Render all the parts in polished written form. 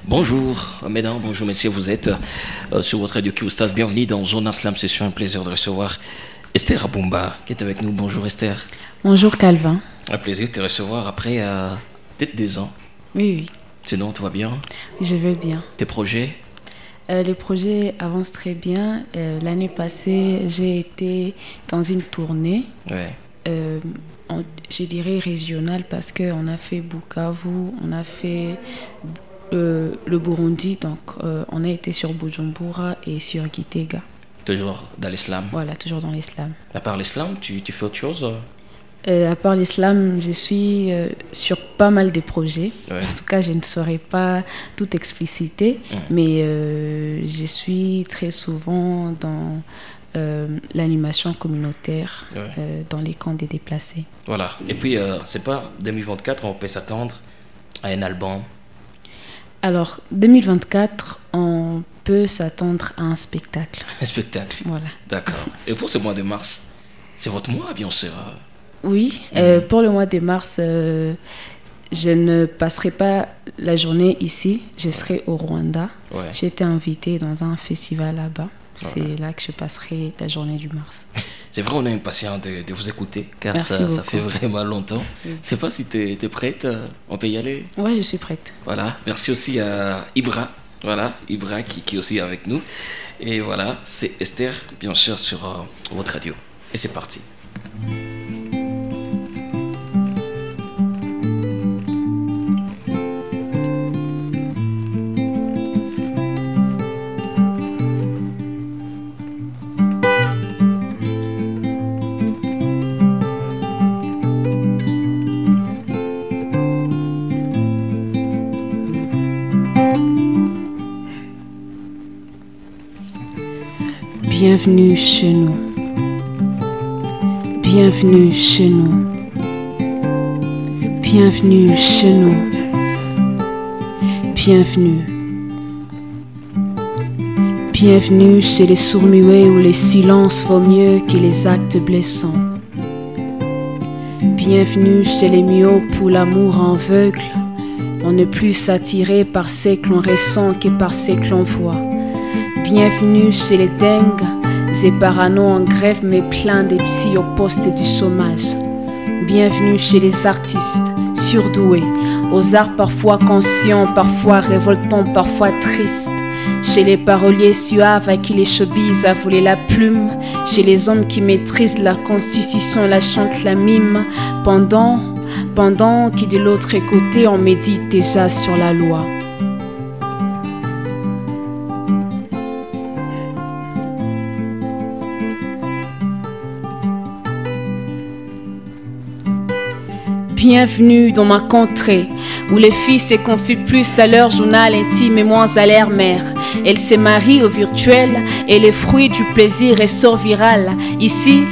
Bonjour mesdames, bonjour messieurs, vous êtes sur votre radio Q-Stars. Bienvenue dans Zona Slam Session. Un plaisir de recevoir Esther Aboumba qui est avec nous. Bonjour Esther. Bonjour Calvin. Un plaisir de te recevoir après peut-être 2 ans. Oui. Sinon, tout va bien? Je vais bien. Tes projets? Les projets avancent très bien. L'année passée, j'ai été dans une tournée. Ouais. Je dirais régionale parce qu'on a fait Bukavu, on a fait le Burundi, donc on a été sur Bujumbura et sur Gitega. Toujours dans l'islam? Voilà, toujours dans l'islam. À part l'islam, tu fais autre chose? À part l'islam, je suis sur pas mal de projets. Ouais. En tout cas, je ne saurais pas tout expliciter, mais je suis très souvent dans l'animation communautaire, dans les camps des déplacés. Voilà. Et puis, c'est pas 2024, on peut s'attendre à un album? Alors, 2024, on peut s'attendre à un spectacle. Un spectacle? Voilà. D'accord. Et pour ce mois de mars, c'est votre mois, bien sûr? Oui, pour le mois de mars, je ne passerai pas la journée ici, je serai au Rwanda. Ouais. J'ai été invitée dans un festival là-bas. C'est là que je passerai la journée du mars. C'est vrai, on est impatient de vous écouter, car ça fait vraiment longtemps. Oui. Je ne sais pas si tu es prête, on peut y aller? Oui, je suis prête. Voilà, merci aussi à Ibra, voilà, Ibra qui est aussi avec nous. Et voilà, c'est Esther, bien sûr, sur votre radio. Et c'est parti. Bienvenue chez nous. Bienvenue chez nous. Bienvenue chez nous. Bienvenue. Bienvenue chez les sourds-muets où les silences vaut mieux que les actes blessants. Bienvenue chez les myopes où l'amour aveugle. On n'est plus attiré par ce que l'on ressent que par ce que l'on voit. Bienvenue chez les dingues et parano en grève mais plein de psy au poste du chômage. Bienvenue chez les artistes surdoués, aux arts parfois conscients, parfois révoltants, parfois tristes. Chez les paroliers suaves à qui les showbiz a volé la plume. Chez les hommes qui maîtrisent la constitution, la chantent, la mime. Pendant que de l'autre côté on médite déjà sur la loi. Bienvenue dans ma contrée, où les filles se confient plus à leur journal intime et moins à leur mère. Elles se marient au virtuel et les fruits du plaisir ressortent viral. Ici,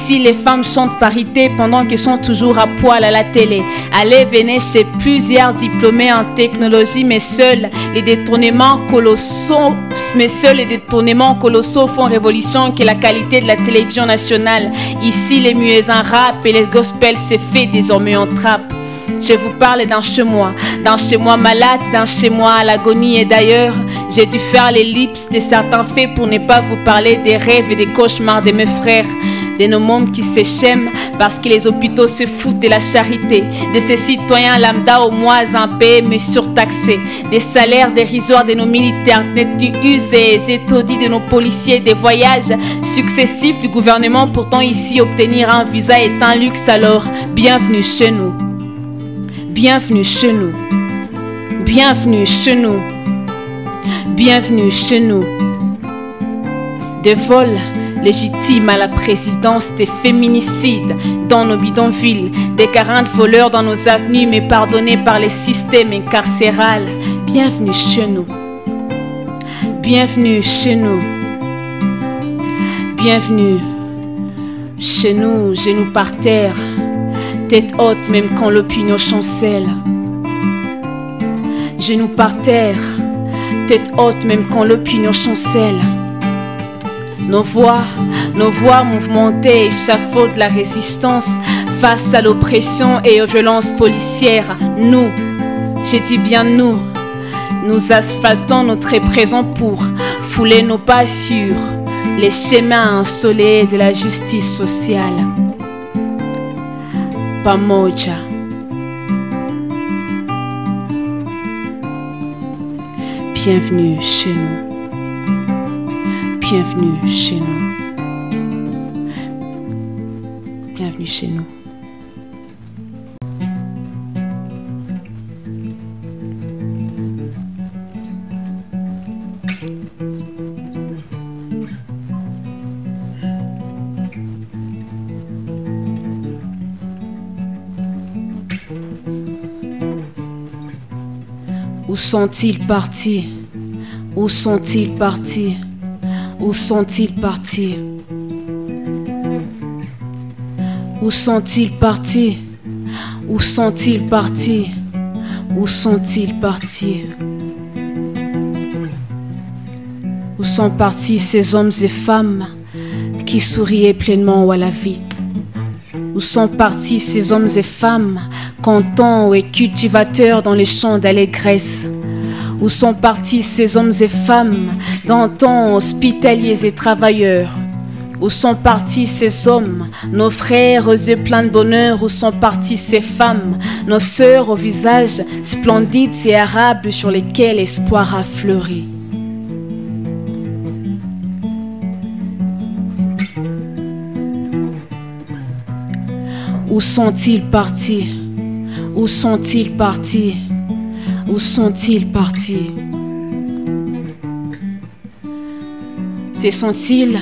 les femmes chantent parité pendant qu'elles sont toujours à poil à la télé. Allez, venez chez plusieurs diplômés en technologie, mais seuls les détournements colossaux font révolution que la qualité de la télévision nationale. Ici, les muets en rap et les gospels se fait désormais en trappe. Je vous parle d'un chez moi malade, d'un chez moi à l'agonie. Et d'ailleurs, j'ai dû faire l'ellipse de certains faits pour ne pas vous parler des rêves et des cauchemars de mes frères, de nos mômes qui s'échèment parce que les hôpitaux se foutent de la charité, de ces citoyens lambda au mois impayés mais surtaxés, des salaires dérisoires de nos militaires usés et étourdis de nos policiers, des voyages successifs du gouvernement. Pourtant ici, obtenir un visa est un luxe. Alors, bienvenue chez nous. Bienvenue chez nous. Bienvenue chez nous. Bienvenue chez nous. Des vols légitimes à la présidence, des féminicides dans nos bidonvilles, des 40 voleurs dans nos avenues mais pardonnés par les systèmes incarcéraux. Bienvenue chez nous. Bienvenue chez nous. Bienvenue chez nous, genoux par terre, tête haute même quand l'opinion chancelle. Genoux par terre, tête haute même quand l'opinion chancelle. Nos voix mouvementées échafaudent la résistance face à l'oppression et aux violences policières. Nous, j'ai dit bien nous, Nous asphaltons notre présent pour fouler nos pas sur les chemins ensoleillés de la justice sociale. Pamoja. Bienvenue chez nous. Bienvenue chez nous. Bienvenue chez nous. Où sont-ils partis? Où sont-ils partis? Où sont-ils partis? Où sont-ils partis? Où sont-ils partis? Où sont-ils partis? Où sont partis ces hommes et femmes qui souriaient pleinement à la vie? Où sont partis ces hommes et femmes cantants et cultivateurs dans les champs d'allégresse? Où sont partis ces hommes et femmes d'antan hospitaliers et travailleurs? Où sont partis ces hommes, nos frères aux yeux pleins de bonheur? Où sont partis ces femmes, nos sœurs aux visages splendides et arables sur lesquels l'espoir a fleuri? Où sont-ils partis? Où sont-ils partis? Où sont-ils partis? Se sont-ils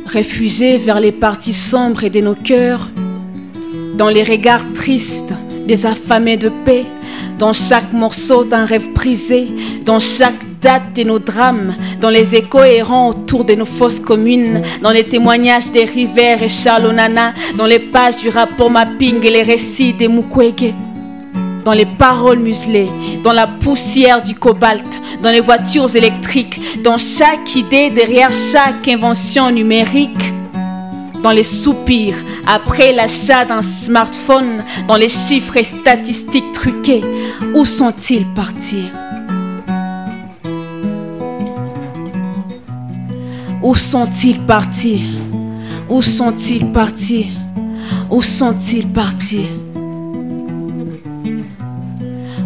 réfugiés vers les parties sombres de nos cœurs, dans les regards tristes des affamés de paix, dans chaque morceau d'un rêve brisé, dans chaque date de nos drames, dans les échos errants autour de nos fosses communes, dans les témoignages des Rivers et Charlonana, dans les pages du rapport mapping et les récits des Mukwege, dans les paroles muselées, dans la poussière du cobalt, dans les voitures électriques, dans chaque idée derrière chaque invention numérique, dans les soupirs après l'achat d'un smartphone, dans les chiffres et statistiques truqués. Où sont-ils partis? Où sont-ils partis? Où sont-ils partis? Où sont-ils partis?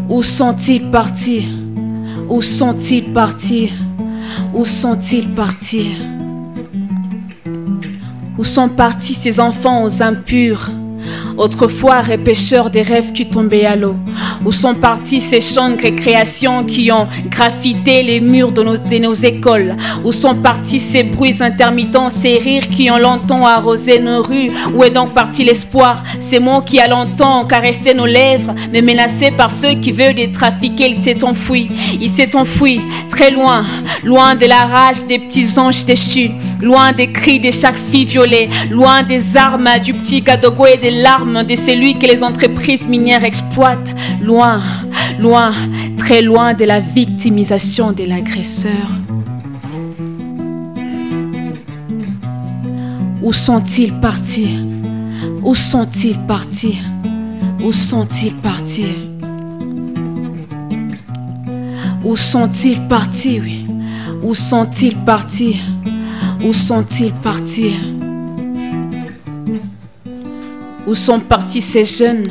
Où sont-ils partis? Où sont-ils partis? Où sont-ils partis? Où sont partis ces enfants aux impurs, autrefois repêcheurs des rêves qui tombaient à l'eau? Où sont partis ces champs de récréation qui ont graffité les murs de nos écoles? Où sont partis ces bruits intermittents, ces rires qui ont longtemps arrosé nos rues? Où est donc parti l'espoir, ces mots qui a longtemps ont caressé nos lèvres, mais menacés par ceux qui veulent les trafiquer? Il s'est enfui, très loin, loin de la rage des petits anges déchus, loin des cris de chaque fille violée, loin des armes du petit Gadogo et des larmes de celui que les entreprises minières exploitent, loin, loin, très loin de la victimisation de l'agresseur. Où sont-ils partis? Où sont-ils partis? Où sont-ils partis? Où sont-ils partis, oui? Où sont-ils partis? Où sont-ils partis? Où sont partis ces jeunes,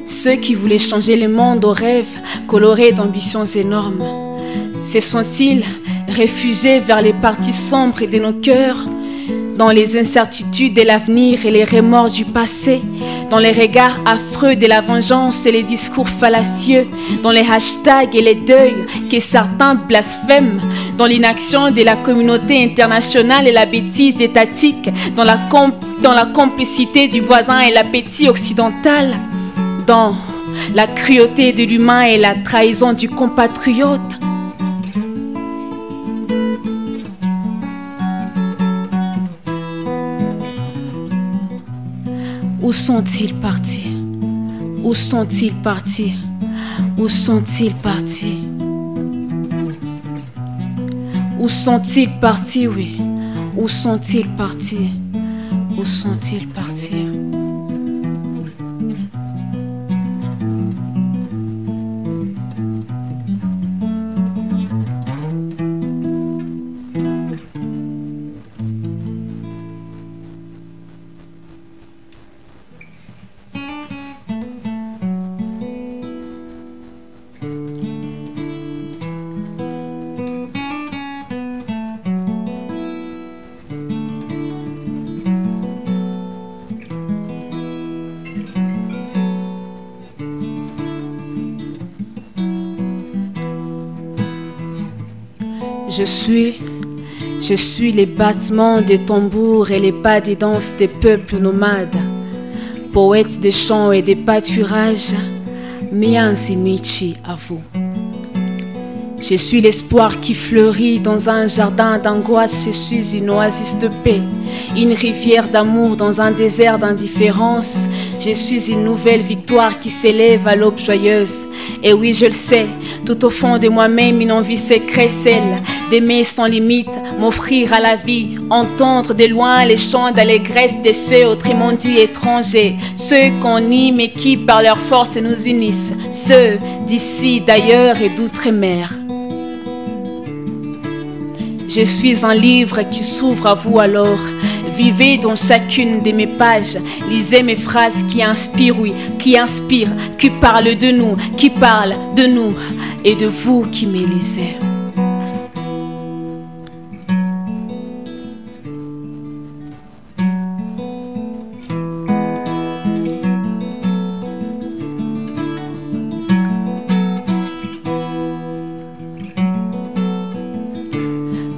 ceux qui voulaient changer le monde aux rêves colorés d'ambitions énormes? Se sont-ils réfugiés vers les parties sombres de nos cœurs, dans les incertitudes de l'avenir et les remords du passé, dans les regards affreux de la vengeance et les discours fallacieux, dans les hashtags et les deuils que certains blasphèment, dans l'inaction de la communauté internationale et la bêtise étatique, dans la complicité du voisin et l'appétit occidental, dans la cruauté de l'humain et la trahison du compatriote? Où sont-ils partis? Où sont-ils partis? Où sont-ils partis? Où sont-ils partis, oui? Où sont-ils partis? Où sont-ils partis? Je suis les battements des tambours et les pas des danses des peuples nomades, poètes des chants et des pâturages, Mianzi Michi à vous. Je suis l'espoir qui fleurit dans un jardin d'angoisse. Je suis une oasis de paix, une rivière d'amour dans un désert d'indifférence. Je suis une nouvelle victoire qui s'élève à l'aube joyeuse. Et oui, je le sais, tout au fond de moi-même, une envie secrète, celle d'aimer sans limite, m'offrir à la vie, entendre de loin les chants d'allégresse de ceux autrement dits étrangers, ceux qu'on nie mais qui par leur force nous unissent, ceux d'ici, d'ailleurs et d'outre-mer. Je suis un livre qui s'ouvre à vous alors. Vivez dans chacune de mes pages. Lisez mes phrases qui inspirent, oui, qui inspirent, qui parlent de nous et de vous qui me lisez.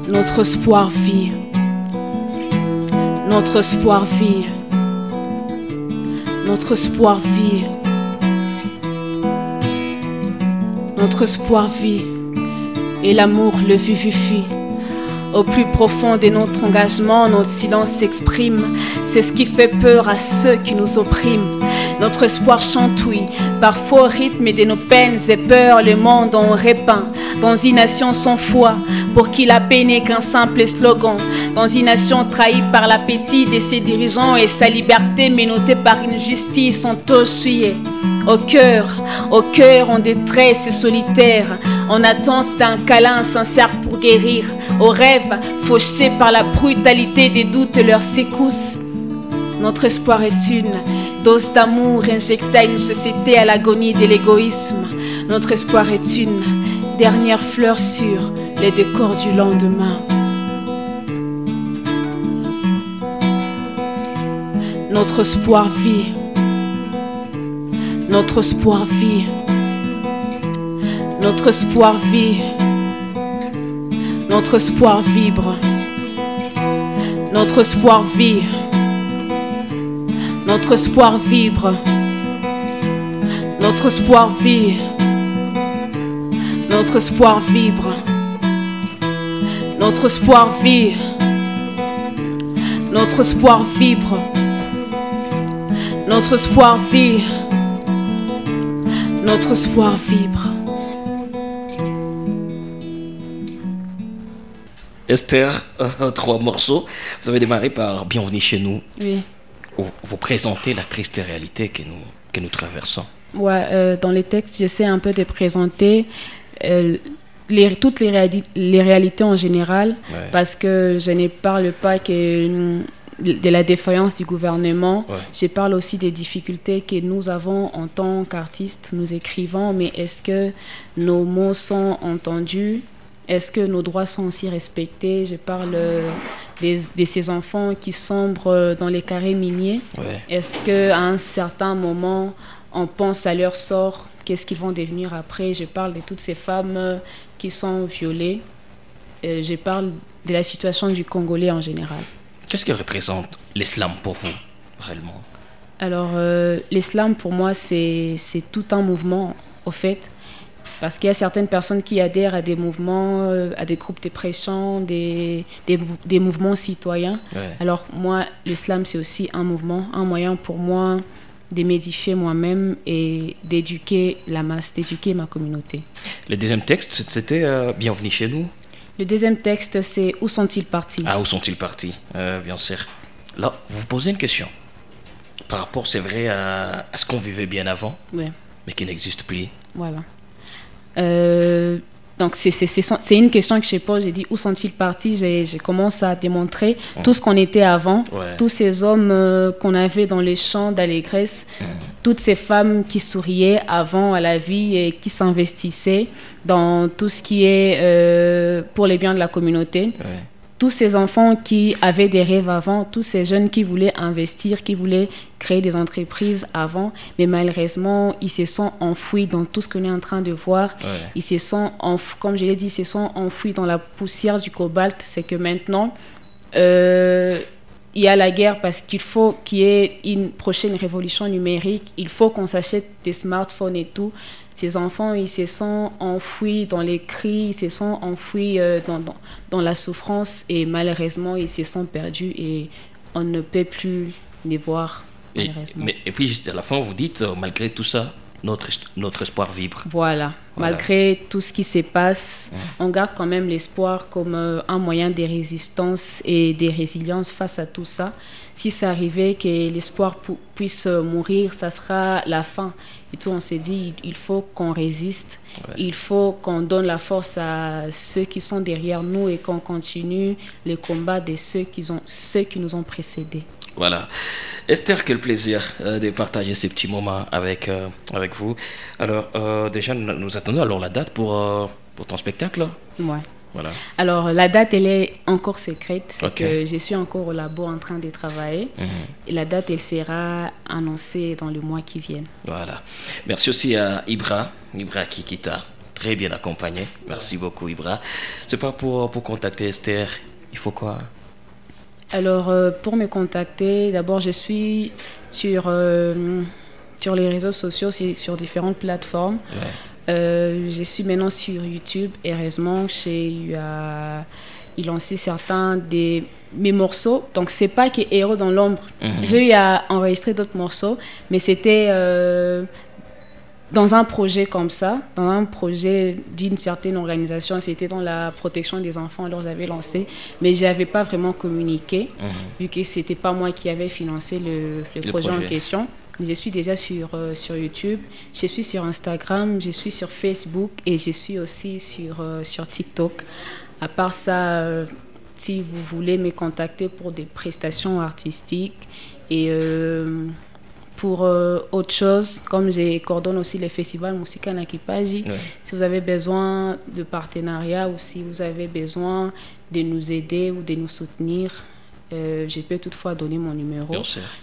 Notre espoir vit, notre espoir vit, notre espoir vit, notre espoir vit, et l'amour le vivifie. Au plus profond de notre engagement, notre silence s'exprime. C'est ce qui fait peur à ceux qui nous oppriment. Notre espoir chante, oui, parfois au rythme de nos peines et peurs. Le monde en répand dans une nation sans foi, pour qui la paix n'est qu'un simple slogan. Dans une nation trahie par l'appétit de ses dirigeants et sa liberté menottée par une justice entossuyée. Au cœur en détresse et solitaire, en attente d'un câlin sincère pour guérir. Aux rêves fauchés par la brutalité des doutes leur secousse. Notre espoir est une dose d'amour injectée à une société à l'agonie de l'égoïsme. Notre espoir est une dernière fleur sur les décors du lendemain. Notre espoir vit. Notre espoir vit. Notre espoir vit. Notre espoir vibre. Notre espoir vit. Notre espoir vibre. Notre espoir vit. Notre espoir vibre. Notre espoir vit. Notre espoir vibre. Notre espoir vit. Notre espoir vibre. Esther, 3 morceaux. Vous avez démarré par Bienvenue chez nous. Oui. Vous présentez la triste réalité que nous traversons. Ouais, dans les textes, j'essaie un peu de présenter toutes les réalités en général, ouais. Parce que je ne parle pas que de la défaillance du gouvernement, ouais. Je parle aussi des difficultés que nous avons en tant qu'artistes, nous écrivons, mais est-ce que nos mots sont entendus? Est-ce que nos droits sont aussi respectés? Je parle de ces enfants qui sombrent dans les carrés miniers. Ouais. Est-ce qu'à un certain moment, on pense à leur sort? Qu'est-ce qu'ils vont devenir après? Je parle de toutes ces femmes qui sont violées. Je parle de la situation du Congolais en général. Qu'est-ce que représente l'islam pour vous, réellement? Alors, l'islam, pour moi, c'est tout un mouvement, au fait. Parce qu'il y a certaines personnes qui adhèrent à des mouvements, à des groupes de pression, des mouvements citoyens. Ouais. Alors moi, l'islam, c'est aussi un mouvement, un moyen pour moi de m'édifier moi-même et d'éduquer la masse, d'éduquer ma communauté. Le deuxième texte, c'était Bienvenue chez nous. Le deuxième texte, c'est Où sont-ils partis? Ah, où sont-ils partis, bien sûr. Là, vous vous posez une question. Par rapport, c'est vrai, à ce qu'on vivait bien avant, ouais. Mais qui n'existe plus. Voilà. Donc c'est une question que je pose. J'ai dit où sont-ils partis? J'ai commencé à démontrer tout ce qu'on était avant, ouais. Tous ces hommes qu'on avait dans les champs d'allégresse, toutes ces femmes qui souriaient avant à la vie et qui s'investissaient dans tout ce qui est pour les biens de la communauté. Ouais. tous ces enfants qui avaient des rêves avant, tous ces jeunes qui voulaient investir, qui voulaient créer des entreprises avant, mais malheureusement, ils se sont enfouis dans tout ce qu'on est en train de voir. Ouais. Ils se sont, comme je l'ai dit, ils se sont enfouis dans la poussière du cobalt. C'est que maintenant, il y a la guerre parce qu'il faut qu'il y ait une prochaine révolution numérique. Il faut qu'on s'achète des smartphones et tout. Ces enfants, ils se sont enfouis dans les cris, ils se sont enfouis dans la souffrance et malheureusement, ils se sont perdus et on ne peut plus les voir, malheureusement. Et puis, juste à la fin, vous dites, malgré tout ça, notre espoir vibre. Voilà. Malgré tout ce qui se passe, on garde quand même l'espoir comme un moyen de résistance et de résilience face à tout ça. Si ça arrivait que l'espoir puisse mourir, ça sera la fin. Et tout, on s'est dit, il faut qu'on résiste, il faut qu'on donne la force à ceux qui sont derrière nous et qu'on continue le combat de ceux qui nous ont précédés. Voilà. Esther, quel plaisir de partager ces petits moments avec vous. Alors, déjà, nous attendons alors la date pour ton spectacle. Ouais. Voilà. Alors, la date, elle est encore secrète. C'est que je suis encore au labo en train de travailler. Et la date, elle sera annoncée dans le mois qui vient. Voilà. Merci aussi à Ibra qui t'a très bien accompagné. Merci beaucoup, Ibra. C'est pas pour contacter Esther, il faut quoi? Alors, pour me contacter, d'abord, je suis sur les réseaux sociaux, sur différentes plateformes. Ouais. Je suis maintenant sur YouTube. Heureusement, j'ai lancé certains de mes morceaux. Donc, c'est pas que Héros dans l'ombre. J'ai eu à enregistrer d'autres morceaux, mais c'était dans un projet comme ça, dans un projet d'une certaine organisation. C'était dans la protection des enfants, alors j'avais lancé, mais je n'avais pas vraiment communiqué, vu que ce n'était pas moi qui avais financé le projet en question. Je suis déjà sur YouTube, je suis sur Instagram, je suis sur Facebook et je suis aussi sur TikTok. À part ça, si vous voulez me contacter pour des prestations artistiques et pour autre chose, comme je coordonne aussi les festivals Musica Nakipaji, si vous avez besoin de partenariat ou si vous avez besoin de nous aider ou de nous soutenir, je peux toutefois donner mon numéro,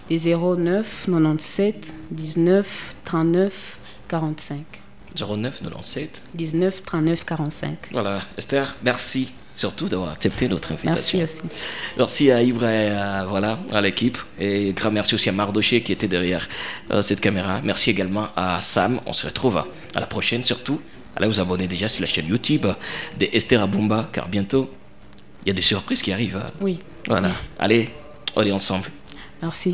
des 09 97 19 39 45. 09 97 19 39 45. Voilà, Esther, merci surtout d'avoir accepté notre invitation. Merci aussi. Merci à Ibra et à l'équipe. Et grand merci aussi à Mardoché qui était derrière cette caméra. Merci également à Sam. On se retrouve à la prochaine. Surtout, allez vous abonner déjà sur la chaîne YouTube de Esther Abumba, car bientôt, il y a des surprises qui arrivent. Oui. Voilà. Allez, on est ensemble. Merci.